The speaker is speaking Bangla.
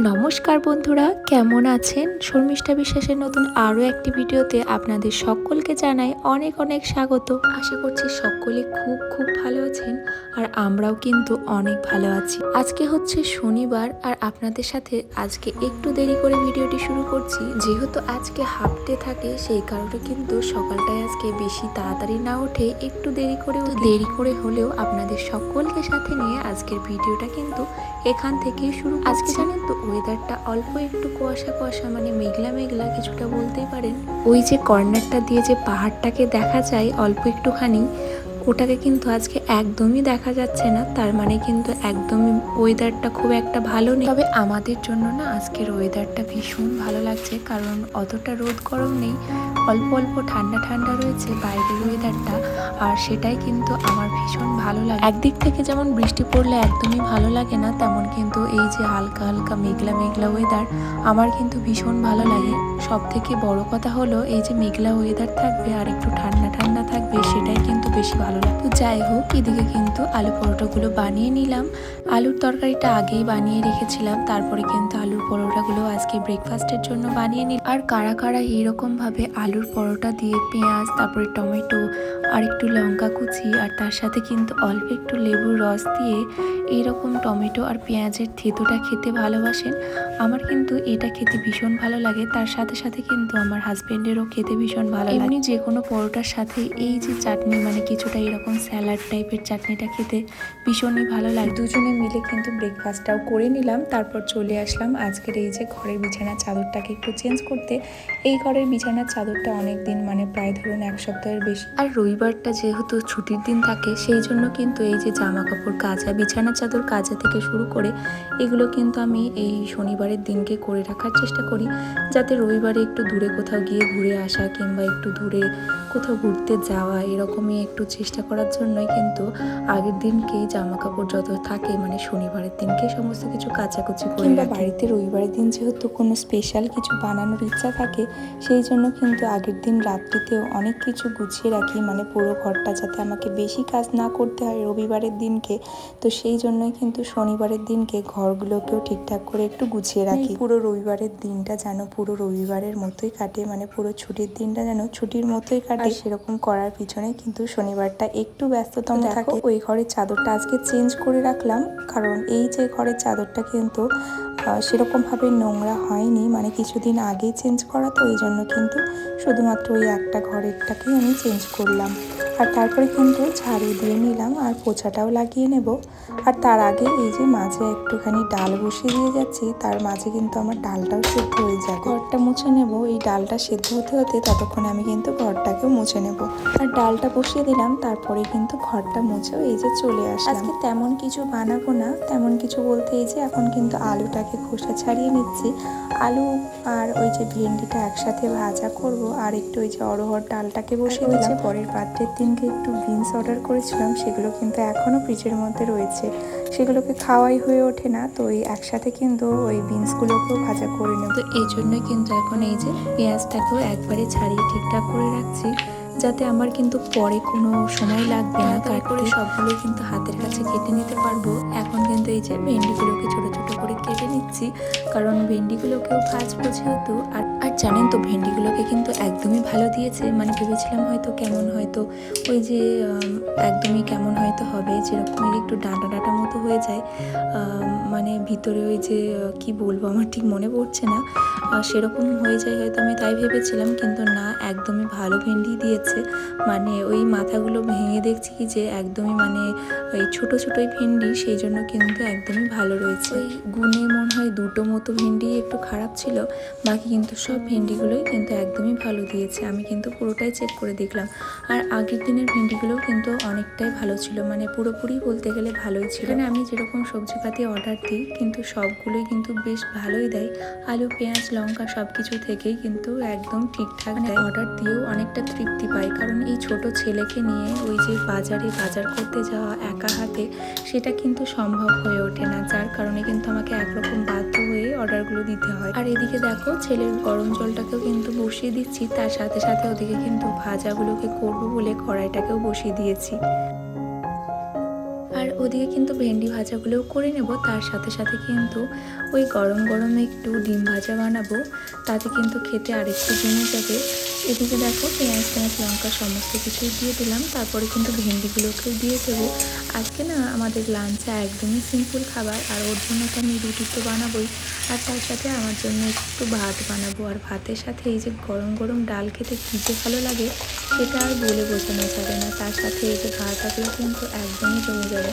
নমস্কার বন্ধুরা, কেমন আছেন? শর্মিষ্ঠা বিশ্বাসের নতুন আরও একটি ভিডিওতে আপনাদের সকলকে জানাই অনেক অনেক স্বাগত। আশা করছি সকলে খুব খুব ভালো আছেন আর আমরাও কিন্তু অনেক ভালো আছি। আজকে হচ্ছে শনিবার আর আপনাদের সাথে আজকে একটু দেরি করে ভিডিওটি শুরু করছি। যেহেতু আজকে হাফ ডে থাকে সেই কারণে কিন্তু সকালটায় আজকে বেশি তাড়াতাড়ি না উঠে একটু দেরি করে হলেও আপনাদের সকলকে সাথে নিয়ে আজকের ভিডিওটা কিন্তু এখান থেকেই শুরু। আজকে জানেন তো ওয়েদারটা অল্প একটু কুয়াশা কুয়াশা, মানে মেঘলা মেঘলা কিছুটা বলতেই পারেন। ওই যে কর্নারটা দিয়ে যে পাহাড়টাকে দেখা যায় অল্প একটুখানি, ওটাকে কিন্তু আজকে একদমই দেখা যাচ্ছে না। তার মানে কিন্তু একদমই ওয়েদারটা খুব একটা ভালো নেই। তবে আমাদের জন্য না আজকের ওয়েদারটা ভীষণ ভালো লাগছে, কারণ অতটা রোদ গরম নেই, অল্প অল্প ঠান্ডা ঠান্ডা রয়েছে বাইরের ওয়েদারটা, আর সেটাই কিন্তু আমার ভীষণ ভালো লাগে। একদিক থেকে যেমন বৃষ্টি পড়লে একদমই ভালো লাগে না, তেমন কিন্তু এই যে হালকা হালকা মেঘলা মেঘলা ওয়েদার আমার কিন্তু ভীষণ ভালো লাগে। সব থেকে বড় কথা হলো এই যে মেঘলা ওয়েদার থাকবে আর একটু ঠান্ডা ঠান্ডা থাকবে, সেটাই কিন্তু বেশি ভালো লাগে। তো যাই হোক, এদিকে কিন্তু আলু পরোটাগুলো বানিয়ে নিলাম। আলুর তরকারিটা আগেই বানিয়ে রেখেছিলাম, তারপরে কিন্তু আলুর পরোটাগুলো আজকে ব্রেকফাস্টের জন্য বানিয়ে নিই। আর কারা কারা এইরকমভাবে আলুর পরোটা দিয়ে পেঁয়াজ, তারপরে টমেটো আর একটু লঙ্কা কুচি আর তার সাথে কিন্তু অল্প একটু লেবুর রস দিয়ে এইরকম টমেটো আর পেঁয়াজের থেঁতোটা খেতে ভালোবাসেন? আমার কিন্তু এটা খেতে ভীষণ ভালো লাগে। তার সাথে সাথে কিন্তু আমার হাজব্যান্ডেরও খেতে ভীষণ ভালো লাগে। এমনি যে কোনো পরোটার সাথে এই যে চাটনি, মানে কিছুটা এরকম স্যালাড টাইপের চাটনিটা খেতে ভীষণই ভালো লাগে। দুজনে মিলে কিন্তু ব্রেকফাস্টটাও করে নিলাম, তারপর চলে আসলাম আজকের এই যে ঘরের বিছানার চাদরটাকে একটু চেঞ্জ করতে। এই ঘরের বিছানার চাদরটা অনেক দিন, মানে প্রায় ধরুন এক সপ্তাহের বেশি। আর রবিবারটা যেহেতু ছুটির দিন থাকে, সেই জন্য কিন্তু এই যে জামা কাপড় কাচা, বিছানার চাদর কাচা থেকে শুরু করে এগুলো কিন্তু আমি এই শনিবারের দিনকে করে রাখার চেষ্টা করি, যাতে রবিবারে একটু দূরে কোথাও গিয়ে ঘুরে আসা কিংবা একটু দূরে কোথাও ঘুরতে যাওয়া, এরকমই একটু চেষ্টা করার জন্যই কিন্তু আগের দিনকেই জামা কাপড় যত থাকে, মানে শনিবারের দিনকে সমস্ত কিছু কাচাকুচি করে। কিংবা বাড়িতে রবিবারের দিন যেহেতু কোনো স্পেশাল কিছু বানানোর ইচ্ছা থাকে, সেই জন্য কিন্তু আগের দিন রাত্রিতেও অনেক কিছু গুছিয়ে রাখি, মানে পুরো ঘরটা যাতে আমাকে বেশি কাজ না করতে হয় রবিবারের দিনকে। তো সেই জন্যই কিন্তু শনিবারের দিনকে ঘরগুলোকেও ঠিকঠাক করে একটু গুছিয়ে রাখি। পুরো রবিবারের দিনটা যেন পুরো রবিবারের মতোই কাটে, মানে পুরো ছুটির দিনটা যেন ছুটির মতোই কাটে, সেরকম করার পিছনে কিন্তু শনিবারটা একটু ব্যস্ততম থাকে। ওই ঘরের চাদরটা আজকে চেঞ্জ করে রাখলাম, কারণ এই যে ঘরের চাদরটা কিন্তু সেরকমভাবে নোংরা হয়নি, মানে কিছুদিন আগেই চেঞ্জ করা, তো এই জন্য কিন্তু শুধুমাত্র ওই একটা ঘরেরটাকেই আমি চেঞ্জ করলাম। আর তারপরে কিন্তু ঝাড়ু দিয়ে নিলাম আর পোছাটাও লাগিয়ে নেব। আর তার আগে এই যে মাঝে একটুখানি ডাল বসিয়ে দিয়ে যাচ্ছি, তার মাঝে কিন্তু আমার ডালটাও সেদ্ধ হয়ে যাবে। ঘরটা মুছে নেব, এই ডালটা সেদ্ধ হতে হতে ততক্ষণে আমি কিন্তু ঘরটাকেও মুছে নেব। আর ডালটা বসিয়ে দিলাম, তারপরে কিন্তু ঘরটা মুছেও এই যে চলে আসলাম। আজকে তেমন কিছু বানাবো না, তেমন কিছু বলতে এই যে এখন কিন্তু আলুটাকে খোসা ছাড়িয়ে নিচ্ছি। আলু আর ওই যে ভেন্ডিটা একসাথে ভাজা করব, আর একটু ওই যে অরহর ডালটাকে বসিয়ে দিয়েছে। পরের পাত্রের দিনকে একটু বিনস অর্ডার করেছিলাম, সেগুলো কিন্তু এখনও ফ্রিজের মধ্যে রয়েছে, সেগুলোকে খাওয়াই হয়ে ওঠে না, তো ওই একসাথে কিন্তু ওই বিনসগুলোকেও ভাজা করে নেব। তো এই জন্যই কিন্তু এখন এই যে পেঁয়াজটাকেও একবারে ছাড়িয়ে ঠিকঠাক করে রাখছি, যাতে আমার কিন্তু পরে কোনো সময় লাগবে না করে সবগুলো কিন্তু হাতের কাছে কেটে নিতে পারবো। এখন কিন্তু এই যে ভেন্ডিগুলোকে ছোট ছোট করে কেটে নিচ্ছি, কারণ ভেন্ডিগুলোকেও ভাজবো যেহেতু। আর জানেন তো ভেন্ডিগুলোকে কিন্তু একদমই ভালো দিয়েছে, মানে ভেবেছিলাম হয়তো কেমন, হয়তো ওই যে একদমই কেমন হয়তো হবে, যেরকম একটু ডাঁটা ডাঁটা মতো হয়ে যায়, মানে ভিতরে ওই যে কি বলবো আমার ঠিক মনে পড়ছে না, সেরকম হয়ে যায় হয়তো, আমি তাই ভেবেছিলাম, কিন্তু না, একদমই ভালো ভেন্ডি দিয়েছে। মানে ওই মাথাগুলো ভেঙে দেখছি কি যে একদমই, মানে ওই ছোটো ছোটোই ভেন্ডি, সেই জন্য কিন্তু একদমই ভালো রয়েছে। ওই গুনে মনে হয় দুটো মতো ভেন্ডি একটু খারাপ ছিল, বাকি কিন্তু সব ভেন্ডিগুলোই কিন্তু একদমই ভালো দিয়েছে। আমি কিন্তু পুরোটাই চেক করে দেখলাম, আর আগের দিনের ভেন্ডিগুলোও কিন্তু অনেকটাই ভালো ছিল, মানে পুরোপুরি বলতে গেলে ভালোই ছিল। মানে আমি যেরকম সবজিপাতি অর্ডার দিই কিন্তু সবগুলোই কিন্তু বেশ ভালোই দেয়, আলু পেঁয়াজ লঙ্কা সব কিছু থেকেই কিন্তু একদম ঠিকঠাক দেয়। অর্ডার দিয়েও অনেকটা তৃপ্তি পাই, কারণ এই ছোট ছেলেকে নিয়ে ওই যে বাজারে বাজার করতে যাওয়া একা হাতে, সেটা কিন্তু সম্ভব হয়ে ওঠে না, যার কারণে কিন্তু আমাকে একরকম বাধ্য হয়ে অর্ডারগুলো দিতে হয়। আর এদিকে দেখো ছেলের গরম জলটাকেও কিন্তু বসিয়ে দিচ্ছি, তার সাথে সাথে ওদিকে কিন্তু ভাজাগুলোকে করবো বলে কড়াইটাকেও বসিয়ে দিয়েছি। আর ওদিকে কিন্তু ভেন্ডি ভাজাগুলোও করে নেব, তার সাথে সাথে কিন্তু ওই গরম গরম একটু ডিম ভাজা বানাবো, তাতে কিন্তু খেতে আরেকটু জমে যাবে। এদিকে দেখো পেঁয়াজ লঙ্কা সমস্ত কিছুই দিয়ে দিলাম, তারপরে কিন্তু ভেন্ডিগুলোকেও দিয়ে দেবো। আজকে না আমাদের লাঞ্চে একদমই সিম্পল খাবার, আর ওর জন্য তো আমি রুটি তো বানাবোই, আর তার সাথে আমার জন্য একটু ভাত বানাবো। আর ভাতের সাথে এই যে গরম গরম ডাল খেতে কী যে ভালো লাগে সেটা আর বলে বোঝানো যাবে না। তার সাথে এই যে ভাত থাকলে কিন্তু একদমই জমে যাবে।